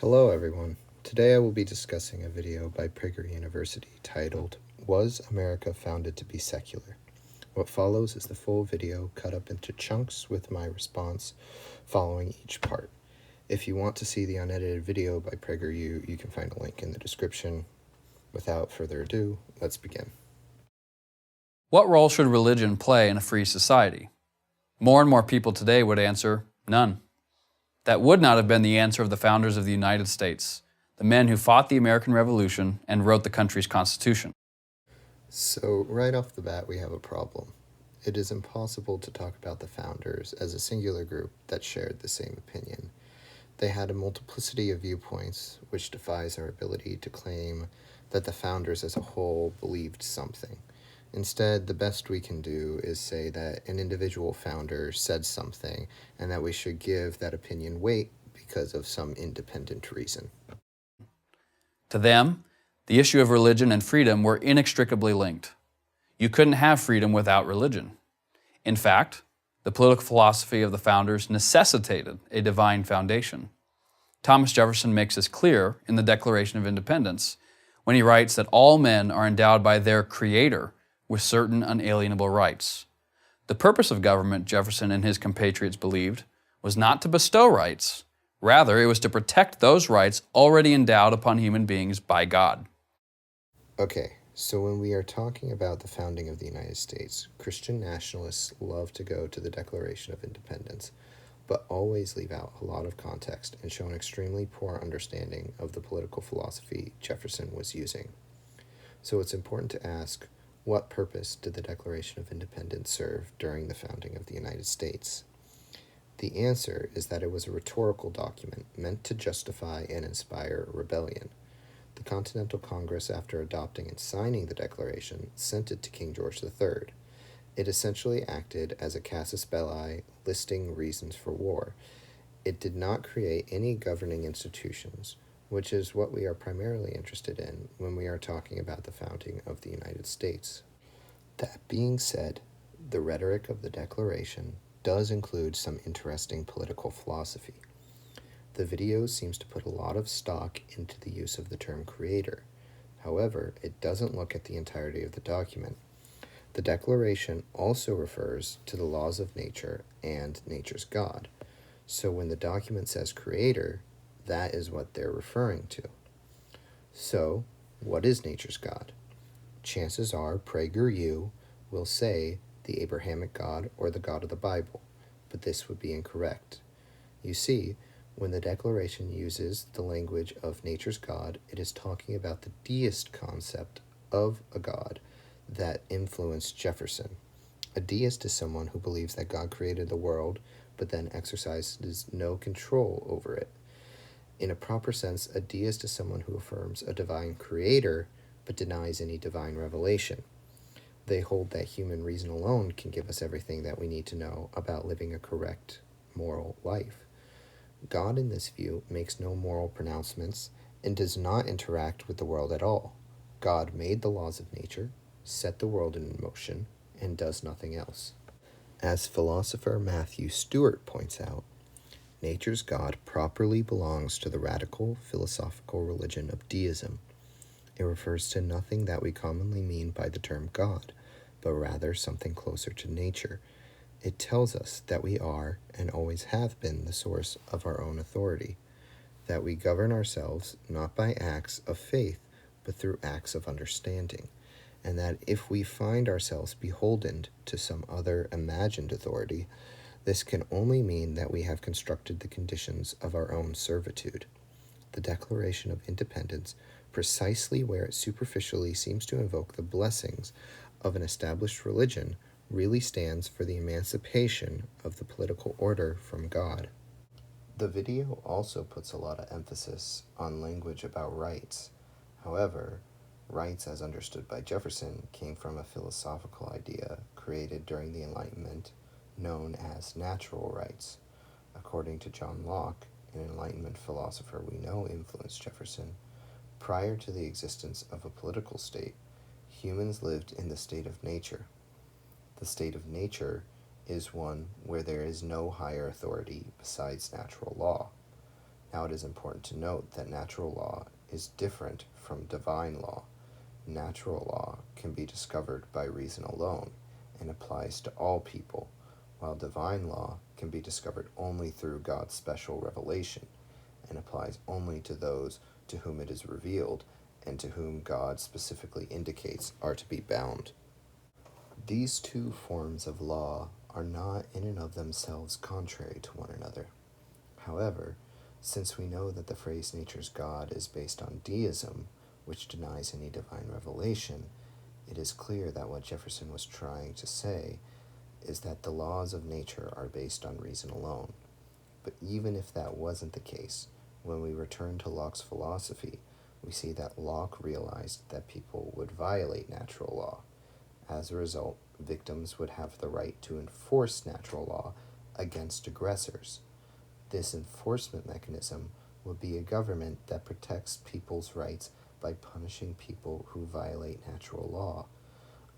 Hello everyone. Today I will be discussing a video by Prager University titled, Was America Founded to be Secular? What follows is the full video cut up into chunks with my response following each part. If you want to see the unedited video by PragerU, you can find a link in the description. Without further ado, let's begin. What role should religion play in a free society? More and more people today would answer, none. That would not have been the answer of the founders of the United States, the men who fought the American Revolution and wrote the country's Constitution. So right off the bat, we have a problem. It is impossible to talk about the founders as a singular group that shared the same opinion. They had a multiplicity of viewpoints, which defies our ability to claim that the founders as a whole believed something. Instead, the best we can do is say that an individual founder said something and that we should give that opinion weight because of some independent reason. To them, the issue of religion and freedom were inextricably linked. You couldn't have freedom without religion. In fact, the political philosophy of the founders necessitated a divine foundation. Thomas Jefferson makes this clear in the Declaration of Independence when he writes that all men are endowed by their Creator with certain unalienable rights. The purpose of government, Jefferson and his compatriots believed, was not to bestow rights. Rather, it was to protect those rights already endowed upon human beings by God. Okay, so when we are talking about the founding of the United States, Christian nationalists love to go to the Declaration of Independence, but always leave out a lot of context and show an extremely poor understanding of the political philosophy Jefferson was using. So it's important to ask, what purpose did the Declaration of Independence serve during the founding of the United States? The answer is that it was a rhetorical document meant to justify and inspire rebellion. The Continental Congress, after adopting and signing the Declaration, sent it to King George III. It essentially acted as a casus belli, listing reasons for war. It did not create any governing institutions, which is what we are primarily interested in when we are talking about the founding of the United States. That being said, the rhetoric of the Declaration does include some interesting political philosophy. The video seems to put a lot of stock into the use of the term creator. However, it doesn't look at the entirety of the document. The Declaration also refers to the laws of nature and nature's God. So when the document says creator, that is what they're referring to. So, what is nature's God? Chances are PragerU will say the Abrahamic God or the God of the Bible, but this would be incorrect. You see, when the Declaration uses the language of nature's God, it is talking about the deist concept of a God that influenced Jefferson. A deist is someone who believes that God created the world, but then exercises no control over it. In a proper sense, a deist is someone who affirms a divine creator, but denies any divine revelation. They hold that human reason alone can give us everything that we need to know about living a correct, moral life. God, in this view, makes no moral pronouncements and does not interact with the world at all. God made the laws of nature, set the world in motion, and does nothing else. As philosopher Matthew Stewart points out, nature's God properly belongs to the radical philosophical religion of deism. It refers to nothing that we commonly mean by the term God, but rather something closer to nature. It tells us that we are and always have been the source of our own authority, that we govern ourselves not by acts of faith, but through acts of understanding, and that if we find ourselves beholden to some other imagined authority, this can only mean that we have constructed the conditions of our own servitude. The Declaration of Independence, precisely where it superficially seems to invoke the blessings of an established religion, really stands for the emancipation of the political order from God. The video also puts a lot of emphasis on language about rights. However, rights as understood by Jefferson came from a philosophical idea created during the Enlightenment known as natural rights. According to John Locke, an Enlightenment philosopher we know influenced Jefferson, prior to the existence of a political state, humans lived in the state of nature. The state of nature is one where there is no higher authority besides natural law. Now it is important to note that natural law is different from divine law. Natural law can be discovered by reason alone and applies to all people, while divine law can be discovered only through God's special revelation and applies only to those to whom it is revealed and to whom God specifically indicates are to be bound. These two forms of law are not in and of themselves contrary to one another. However, since we know that the phrase nature's God is based on deism, which denies any divine revelation, it is clear that what Jefferson was trying to say is that the laws of nature are based on reason alone. But even if that wasn't the case, when we return to Locke's philosophy, we see that Locke realized that people would violate natural law. As a result, victims would have the right to enforce natural law against aggressors. This enforcement mechanism would be a government that protects people's rights by punishing people who violate natural law.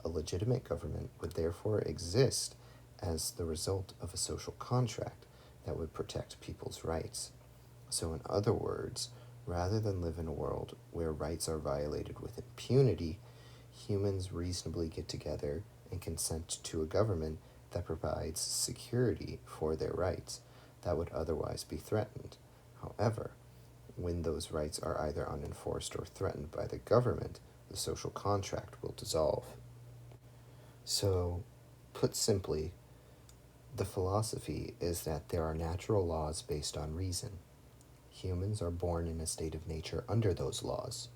A legitimate government would therefore exist as the result of a social contract that would protect people's rights. So in other words, rather than live in a world where rights are violated with impunity, humans reasonably get together and consent to a government that provides security for their rights that would otherwise be threatened. However, when those rights are either unenforced or threatened by the government, the social contract will dissolve. So, put simply, the philosophy is that there are natural laws based on reason. Humans are born in a state of nature under those laws.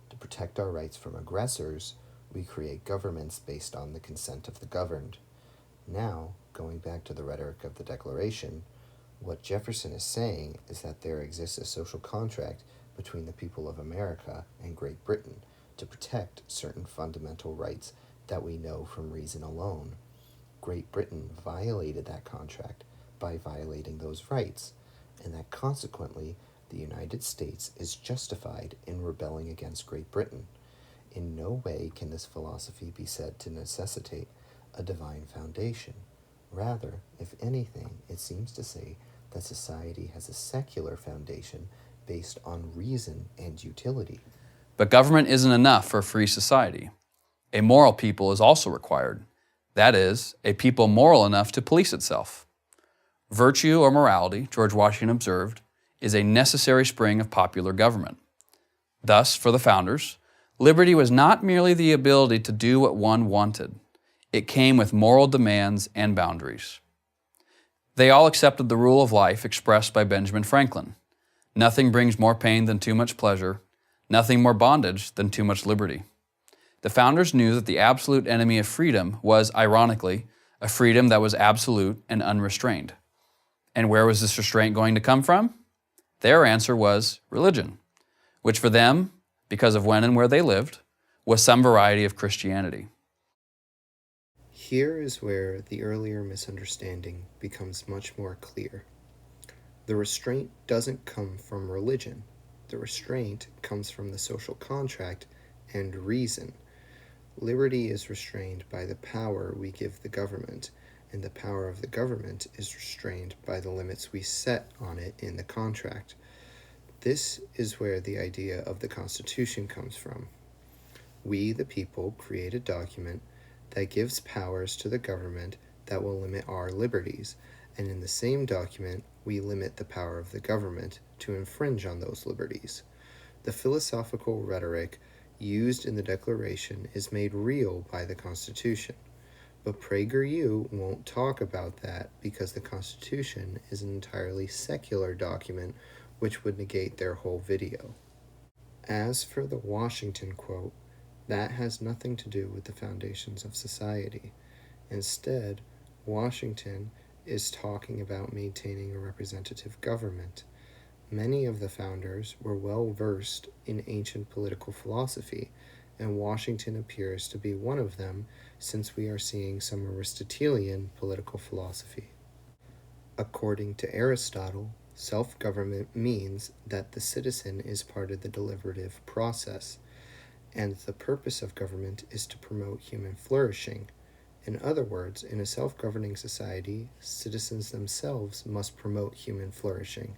To protect our rights from aggressors, we create governments based on the consent of the governed. Now, going back to the rhetoric of the Declaration, what Jefferson is saying is that there exists a social contract between the people of America and Great Britain to protect certain fundamental rights that we know from reason alone. Great Britain violated that contract by violating those rights, and that consequently the United States is justified in rebelling against Great Britain. In no way can this philosophy be said to necessitate a divine foundation. Rather, if anything, it seems to say that society has a secular foundation based on reason and utility. But government isn't enough for a free society. A moral people is also required. That is, a people moral enough to police itself. Virtue or morality, George Washington observed, is a necessary spring of popular government. Thus, for the founders, liberty was not merely the ability to do what one wanted. It came with moral demands and boundaries. They all accepted the rule of life expressed by Benjamin Franklin. Nothing brings more pain than too much pleasure, nothing more bondage than too much liberty. The founders knew that the absolute enemy of freedom was, ironically, a freedom that was absolute and unrestrained. And where was this restraint going to come from? Their answer was religion, which for them, because of when and where they lived, was some variety of Christianity. Here is where the earlier misunderstanding becomes much more clear. The restraint doesn't come from religion. The restraint comes from the social contract and reason. Liberty is restrained by the power we give the government, and the power of the government is restrained by the limits we set on it in the contract. This is where the idea of the Constitution comes from. We, the people, create a document that gives powers to the government that will limit our liberties, and in the same document, we limit the power of the government to infringe on those liberties. The philosophical rhetoric used in the Declaration is made real by the Constitution, but Prager U won't talk about that because the Constitution is an entirely secular document which would negate their whole video. As for the Washington quote, that has nothing to do with the foundations of society. Instead, Washington is talking about maintaining a representative government. Many of the founders were well versed in ancient political philosophy, and Washington appears to be one of them since we are seeing some Aristotelian political philosophy. According to Aristotle, self-government means that the citizen is part of the deliberative process, and the purpose of government is to promote human flourishing. In other words, in a self-governing society, citizens themselves must promote human flourishing.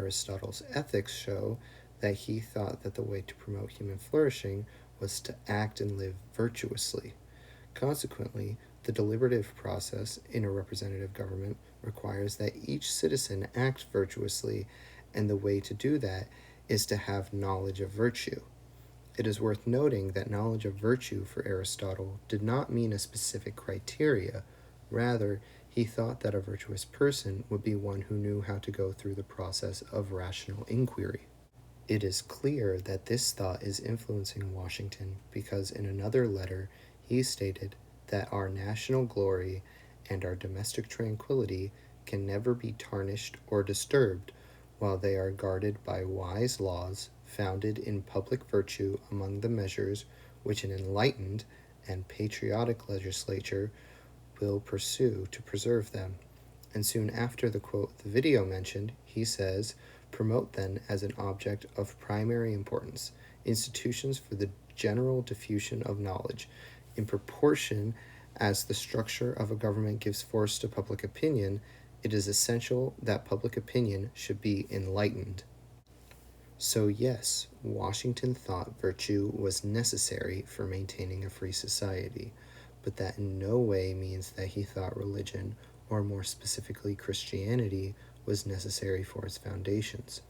Aristotle's ethics show that he thought that the way to promote human flourishing was to act and live virtuously. Consequently, the deliberative process in a representative government requires that each citizen act virtuously, and the way to do that is to have knowledge of virtue. It is worth noting that knowledge of virtue for Aristotle did not mean a specific criteria. Rather, he thought that a virtuous person would be one who knew how to go through the process of rational inquiry. It is clear that this thought is influencing Washington because in another letter he stated that our national glory and our domestic tranquility can never be tarnished or disturbed while they are guarded by wise laws founded in public virtue among the measures which an enlightened and patriotic legislature will pursue to preserve them. And soon after the quote the video mentioned, he says, promote then as an object of primary importance institutions for the general diffusion of knowledge, in proportion as the structure of a government gives force to public opinion, it is essential that public opinion should be enlightened. So yes, Washington thought virtue was necessary for maintaining a free society, but that in no way means that he thought religion, or more specifically Christianity, was necessary for its foundations.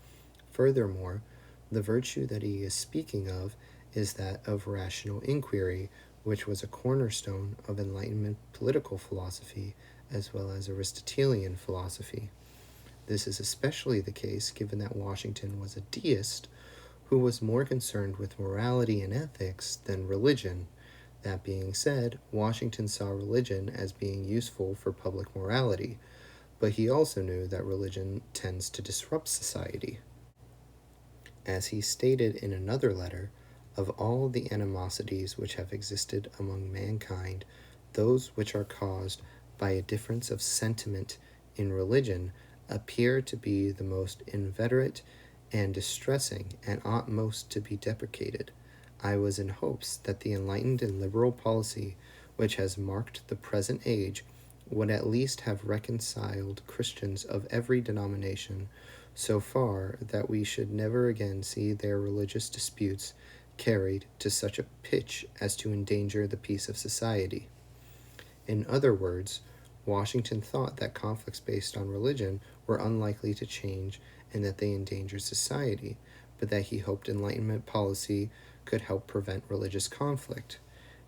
Furthermore, the virtue that he is speaking of is that of rational inquiry, which was a cornerstone of Enlightenment political philosophy as well as Aristotelian philosophy. This is especially the case given that Washington was a deist who was more concerned with morality and ethics than religion. That being said, Washington saw religion as being useful for public morality, but he also knew that religion tends to disrupt society. As he stated in another letter, of all the animosities which have existed among mankind, those which are caused by a difference of sentiment in religion appear to be the most inveterate and distressing, and ought most to be deprecated. I was in hopes that the enlightened and liberal policy which has marked the present age would at least have reconciled Christians of every denomination so far that we should never again see their religious disputes carried to such a pitch as to endanger the peace of society. In other words, Washington thought that conflicts based on religion were unlikely to change and that they endangered society, but that he hoped Enlightenment policy could help prevent religious conflict.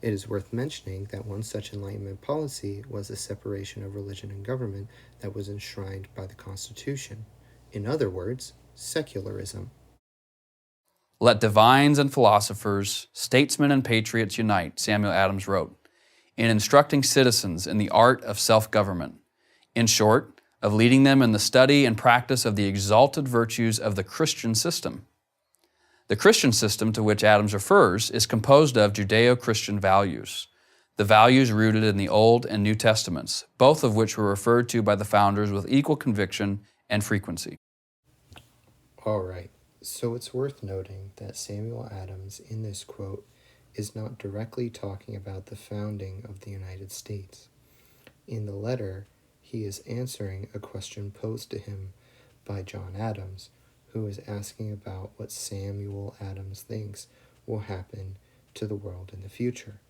It is worth mentioning that one such Enlightenment policy was the separation of religion and government that was enshrined by the Constitution. In other words, secularism. Let divines and philosophers, statesmen and patriots unite, Samuel Adams wrote, in instructing citizens in the art of self-government. In short, of leading them in the study and practice of the exalted virtues of the Christian system. The Christian system to which Adams refers is composed of Judeo-Christian values, the values rooted in the Old and New Testaments, both of which were referred to by the founders with equal conviction and frequency. All right, so it's worth noting that Samuel Adams in this quote is not directly talking about the founding of the United States. In the letter, he is answering a question posed to him by John Adams, who is asking about what Samuel Adams thinks will happen to the world in the future.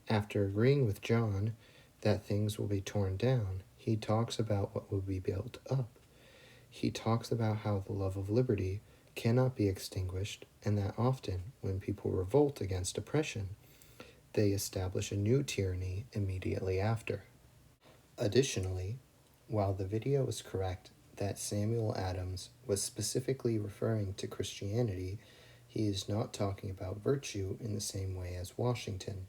After agreeing with John that things will be torn down, he talks about what will be built up. He talks about how the love of liberty cannot be extinguished, and that often, when people revolt against oppression, they establish a new tyranny immediately after. Additionally, while the video is correct that Samuel Adams was specifically referring to Christianity, he is not talking about virtue in the same way as Washington.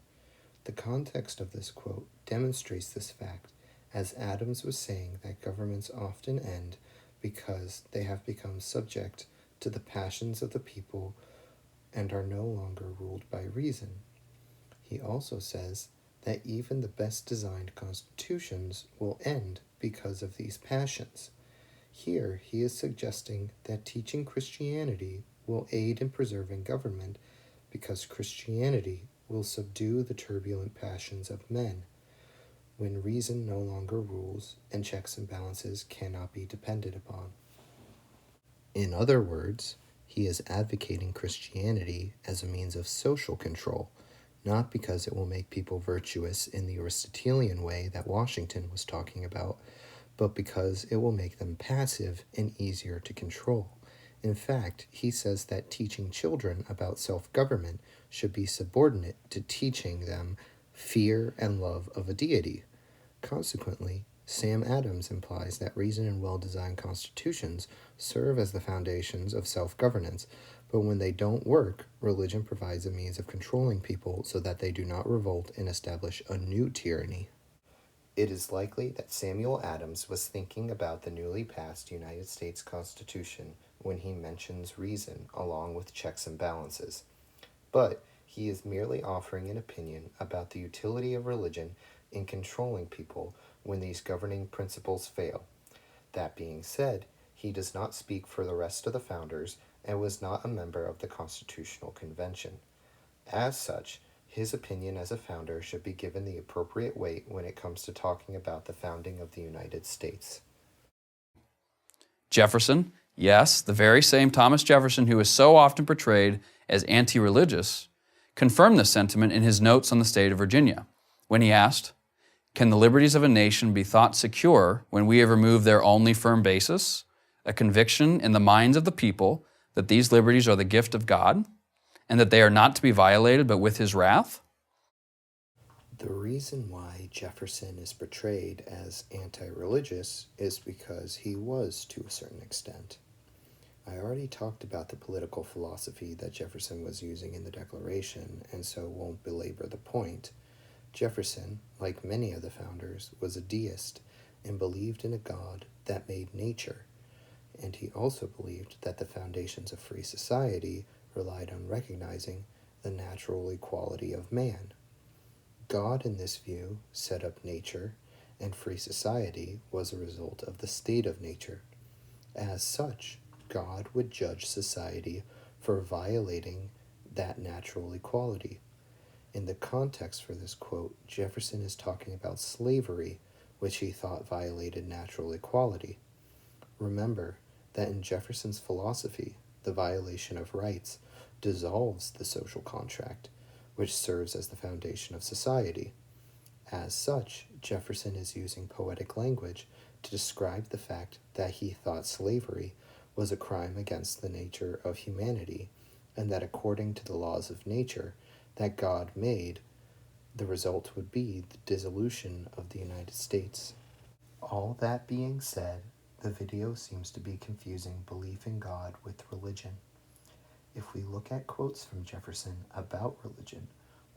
The context of this quote demonstrates this fact, as Adams was saying that governments often end because they have become subject to the passions of the people and are no longer ruled by reason. He also says that even the best designed constitutions will end because of these passions. Here he is suggesting that teaching Christianity will aid in preserving government because Christianity will subdue the turbulent passions of men when reason no longer rules and checks and balances cannot be depended upon. In other words, he is advocating Christianity as a means of social control, not because it will make people virtuous in the Aristotelian way that Washington was talking about, but because it will make them passive and easier to control. In fact, he says that teaching children about self-government should be subordinate to teaching them fear and love of a deity. Consequently, Sam Adams implies that reason and well-designed constitutions serve as the foundations of self-governance, but when they don't work, religion provides a means of controlling people so that they do not revolt and establish a new tyranny. It is likely that Samuel Adams was thinking about the newly passed United States Constitution when he mentions reason along with checks and balances. But he is merely offering an opinion about the utility of religion in controlling people when these governing principles fail. That being said, he does not speak for the rest of the founders and was not a member of the Constitutional Convention. As such, his opinion as a founder should be given the appropriate weight when it comes to talking about the founding of the United States. Jefferson, yes, the very same Thomas Jefferson who is so often portrayed as anti-religious, confirmed this sentiment in his notes on the state of Virginia, when he asked, "Can the liberties of a nation be thought secure when we have removed their only firm basis, a conviction in the minds of the people that these liberties are the gift of God, and that they are not to be violated but with his wrath?" The reason why Jefferson is portrayed as anti-religious is because he was to a certain extent. I already talked about the political philosophy that Jefferson was using in the Declaration, and so won't belabor the point. Jefferson, like many of the founders, was a deist and believed in a God that made nature, and he also believed that the foundations of free society relied on recognizing the natural equality of man. God, in this view, set up nature, and free society was a result of the state of nature. As such, God would judge society for violating that natural equality. In the context for this quote, Jefferson is talking about slavery, which he thought violated natural equality. Remember that in Jefferson's philosophy, the violation of rights dissolves the social contract, which serves as the foundation of society. As such, Jefferson is using poetic language to describe the fact that he thought slavery was a crime against the nature of humanity, and that according to the laws of nature that God made, the result would be the dissolution of the United States. All that being said, the video seems to be confusing belief in God with religion. If we look at quotes from Jefferson about religion,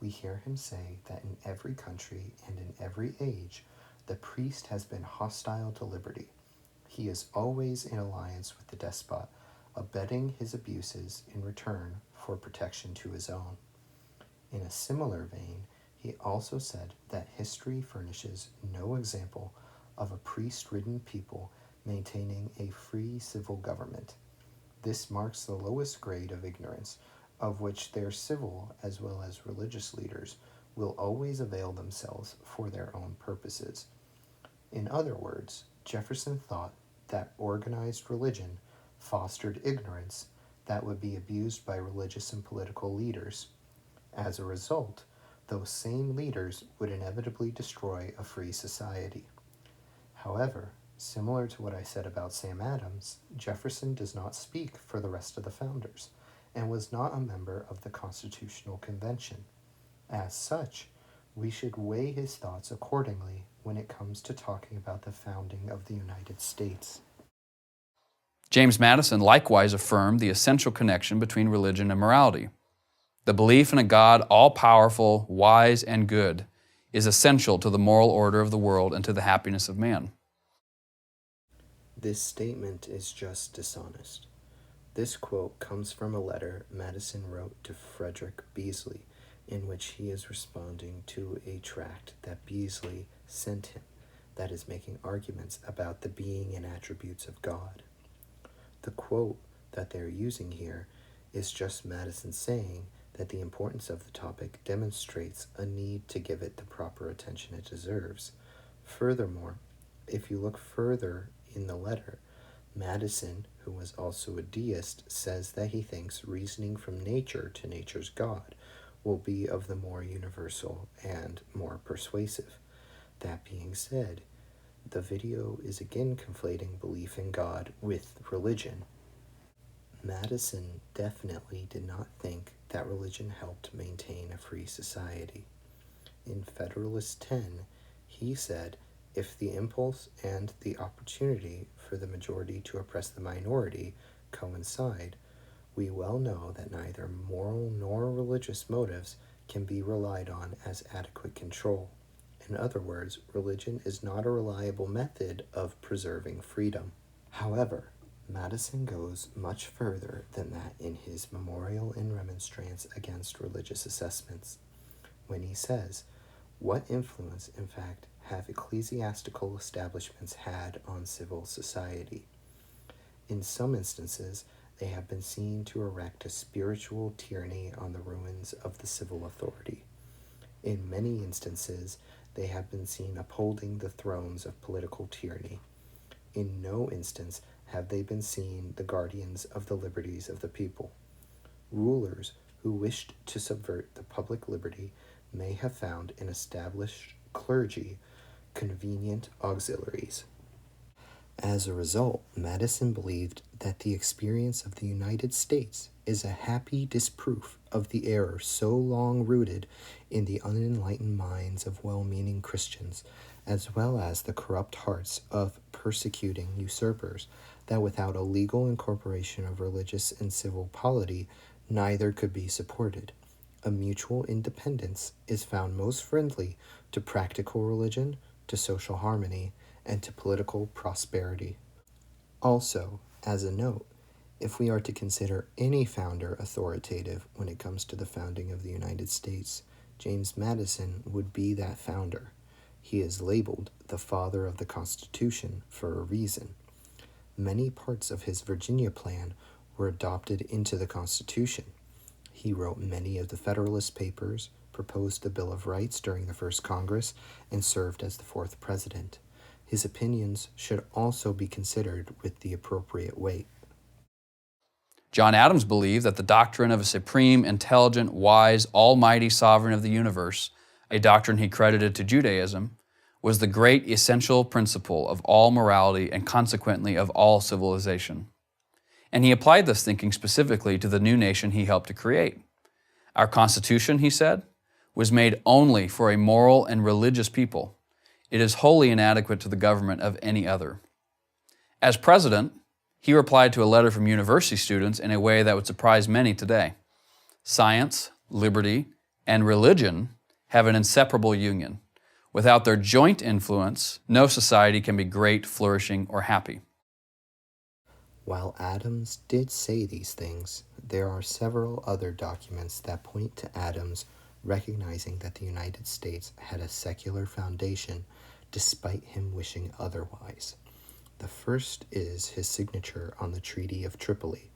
we hear him say that in every country and in every age, the priest has been hostile to liberty. He is always in alliance with the despot, abetting his abuses in return for protection to his own. In a similar vein, he also said that history furnishes no example of a priest-ridden people maintaining a free civil government. This marks the lowest grade of ignorance, of which their civil as well as religious leaders will always avail themselves for their own purposes. In other words, Jefferson thought that organized religion fostered ignorance that would be abused by religious and political leaders. As a result, those same leaders would inevitably destroy a free society. However, similar to what I said about Sam Adams, Jefferson does not speak for the rest of the founders, and was not a member of the Constitutional Convention. As such, we should weigh his thoughts accordingly when it comes to talking about the founding of the United States. James Madison likewise affirmed the essential connection between religion and morality. The belief in a God all-powerful, wise, and good is essential to the moral order of the world and to the happiness of man. This statement is just dishonest. This quote comes from a letter Madison wrote to Frederick Beasley, in which he is responding to a tract that Beasley sent him that is making arguments about the being and attributes of God. The quote that they're using here is just Madison saying that the importance of the topic demonstrates a need to give it the proper attention it deserves. Furthermore, if you look further in the letter, Madison, who who was also a deist, says that he thinks reasoning from nature to nature's God will be of the more universal and more persuasive. That being said, the video is again conflating belief in God with religion. Madison definitely did not think that religion helped maintain a free society. In Federalist 10, he said, if the impulse and the opportunity for the majority to oppress the minority coincide, we well know that neither moral nor religious motives can be relied on as adequate control. In other words, religion is not a reliable method of preserving freedom. However, Madison goes much further than that in his memorial and remonstrance against religious assessments, when he says, what influence, in fact, have ecclesiastical establishments had on civil society? In some instances, they have been seen to erect a spiritual tyranny on the ruins of the civil authority. In many instances, they have been seen upholding the thrones of political tyranny. In no instance have they been seen the guardians of the liberties of the people. Rulers who wished to subvert the public liberty may have found in established clergy convenient auxiliaries. As a result, Madison believed that the experience of the United States is a happy disproof of the error so long rooted in the unenlightened minds of well-meaning Christians, as well as the corrupt hearts of persecuting usurpers, that without a legal incorporation of religious and civil polity, neither could be supported. A mutual independence is found most friendly to practical religion, to social harmony, and to political prosperity. Also, as a note, if we are to consider any founder authoritative when it comes to the founding of the United States, James Madison would be that founder. He is labeled the father of the Constitution for a reason. Many parts of his Virginia plan were adopted into the Constitution. He wrote many of the Federalist Papers, proposed the Bill of Rights during the First Congress, and served as the fourth president. His opinions should also be considered with the appropriate weight. John Adams believed that the doctrine of a supreme, intelligent, wise, almighty sovereign of the universe, a doctrine he credited to Judaism, was the great essential principle of all morality and consequently of all civilization. And he applied this thinking specifically to the new nation he helped to create. Our Constitution, he said, was made only for a moral and religious people. It is wholly inadequate to the government of any other. As president, he replied to a letter from university students in a way that would surprise many today. Science, liberty, and religion have an inseparable union. Without their joint influence, no society can be great, flourishing, or happy. While Adams did say these things, there are several other documents that point to Adams recognizing that the United States had a secular foundation despite him wishing otherwise. The first is his signature on the Treaty of Tripoli.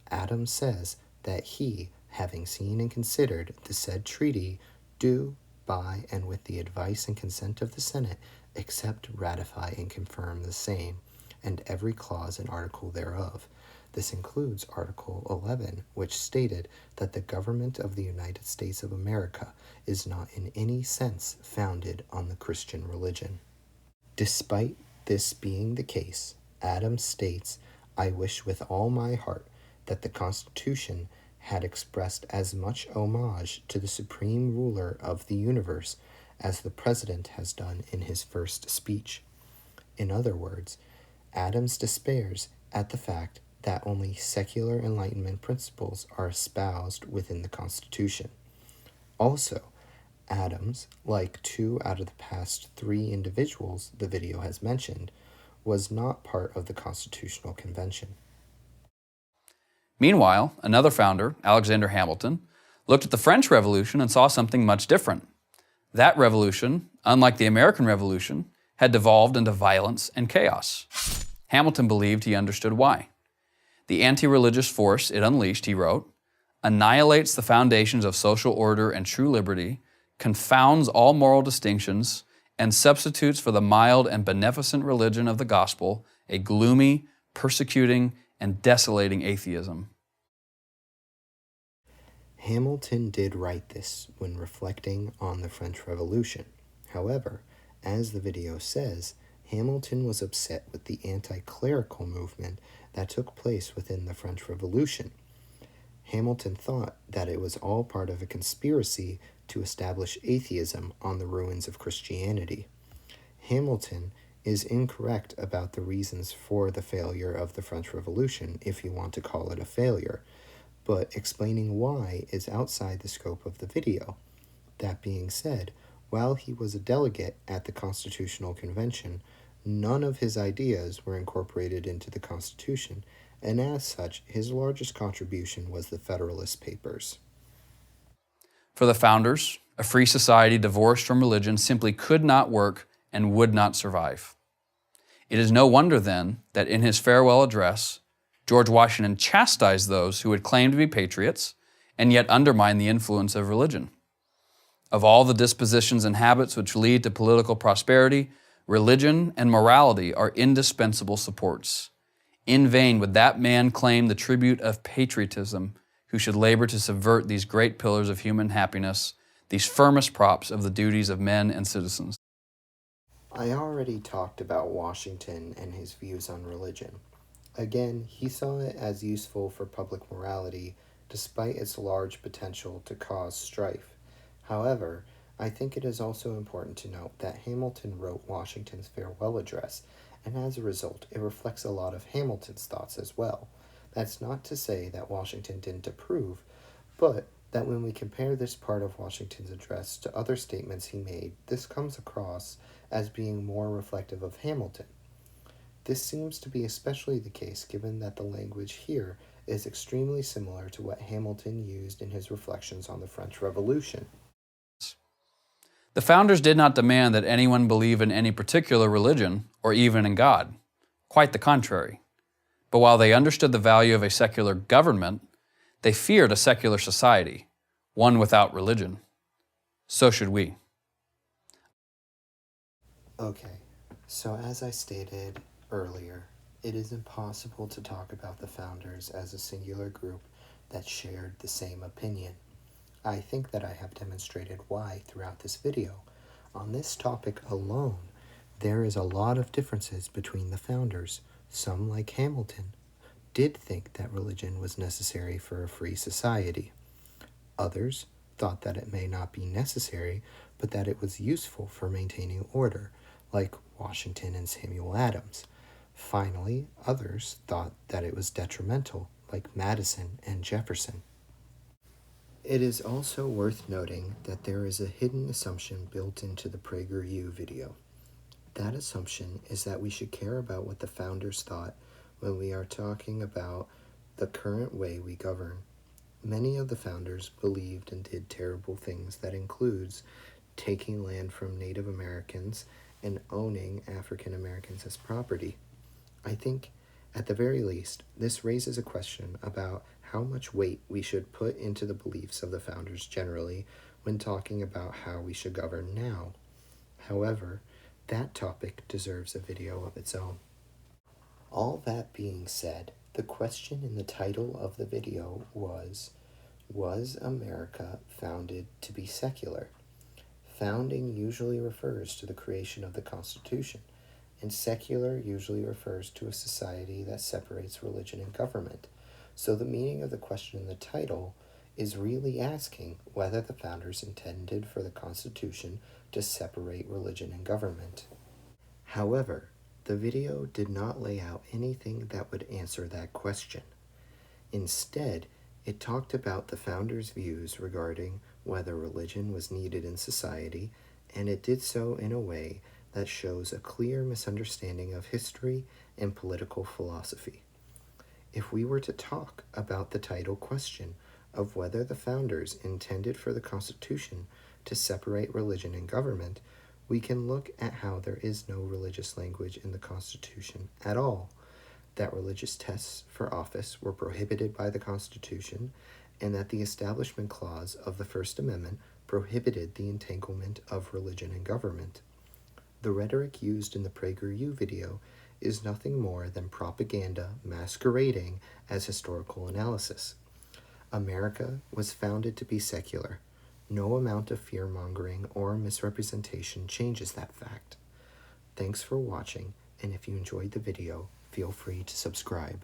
Adams says that he, having seen and considered the said treaty, do, by and with the advice and consent of the Senate, accept, ratify, and confirm the same, and every clause and article thereof. This includes Article 11, which stated that the government of the United States of America is not in any sense founded on the Christian religion. Despite this being the case, Adams states, I wish with all my heart that the Constitution had expressed as much homage to the supreme ruler of the universe as the President has done in his first speech. In other words, Adams despairs at the fact that only secular Enlightenment principles are espoused within the Constitution. Also, Adams, like 2 out of the past 3 individuals the video has mentioned, was not part of the Constitutional Convention. Meanwhile, another founder, Alexander Hamilton, looked at the French Revolution and saw something much different. That revolution, unlike the American Revolution, had devolved into violence and chaos. Hamilton believed he understood why. The anti-religious force it unleashed, he wrote, annihilates the foundations of social order and true liberty, confounds all moral distinctions, and substitutes for the mild and beneficent religion of the gospel a gloomy, persecuting, and desolating atheism. Hamilton did write this when reflecting on the French Revolution. However, as the video says, Hamilton was upset with the anti-clerical movement that took place within the French Revolution. Hamilton thought that it was all part of a conspiracy to establish atheism on the ruins of Christianity. Hamilton is incorrect about the reasons for the failure of the French Revolution, if you want to call it a failure, but explaining why is outside the scope of the video. That being said, while he was a delegate at the Constitutional Convention, none of his ideas were incorporated into the Constitution, and as such, his largest contribution was the Federalist Papers. For the founders, a free society divorced from religion simply could not work and would not survive. It is no wonder then that in his farewell address, George Washington chastised those who would claim to be patriots and yet undermine the influence of religion. Of all the dispositions and habits which lead to political prosperity, religion and morality are indispensable supports. In vain would that man claim the tribute of patriotism who should labor to subvert these great pillars of human happiness, these firmest props of the duties of men and citizens. I already talked about Washington and his views on religion. Again, he saw it as useful for public morality despite its large potential to cause strife. However, I think it is also important to note that Hamilton wrote Washington's farewell address, and as a result, it reflects a lot of Hamilton's thoughts as well. That's not to say that Washington didn't approve, but that when we compare this part of Washington's address to other statements he made, this comes across as being more reflective of Hamilton. This seems to be especially the case given that the language here is extremely similar to what Hamilton used in his reflections on the French Revolution. The founders did not demand that anyone believe in any particular religion or even in God. Quite the contrary. But while they understood the value of a secular government, they feared a secular society, one without religion. So should we. Okay, so as I stated earlier, it is impossible to talk about the founders as a singular group that shared the same opinion. I think that I have demonstrated why throughout this video. On this topic alone, there is a lot of differences between the founders. Some, like Hamilton, did think that religion was necessary for a free society. Others thought that it may not be necessary, but that it was useful for maintaining order, like Washington and Samuel Adams. Finally, others thought that it was detrimental, like Madison and Jefferson. It is also worth noting that there is a hidden assumption built into the Prager U video. That assumption is that we should care about what the founders thought when we are talking about the current way we govern. Many of the founders believed and did terrible things that includes taking land from Native Americans and owning African Americans as property. I think, at the very least, this raises a question about how much weight we should put into the beliefs of the founders generally when talking about how we should govern now. However, that topic deserves a video of its own. All that being said, the question in the title of the video was America founded to be secular? Founding usually refers to the creation of the Constitution, and secular usually refers to a society that separates religion and government. So the meaning of the question in the title is really asking whether the founders intended for the Constitution to separate religion and government. However, the video did not lay out anything that would answer that question. Instead, it talked about the founders' views regarding whether religion was needed in society, and it did so in a way that shows a clear misunderstanding of history and political philosophy. If we were to talk about the title question of whether the founders intended for the Constitution to separate religion and government, we can look at how there is no religious language in the Constitution at all, that religious tests for office were prohibited by the Constitution, and that the Establishment Clause of the First Amendment prohibited the entanglement of religion and government. The rhetoric used in the Prager U video is nothing more than propaganda masquerading as historical analysis. America was founded to be secular. No amount of fear-mongering or misrepresentation changes that fact. Thanks for watching, and if you enjoyed the video, feel free to subscribe.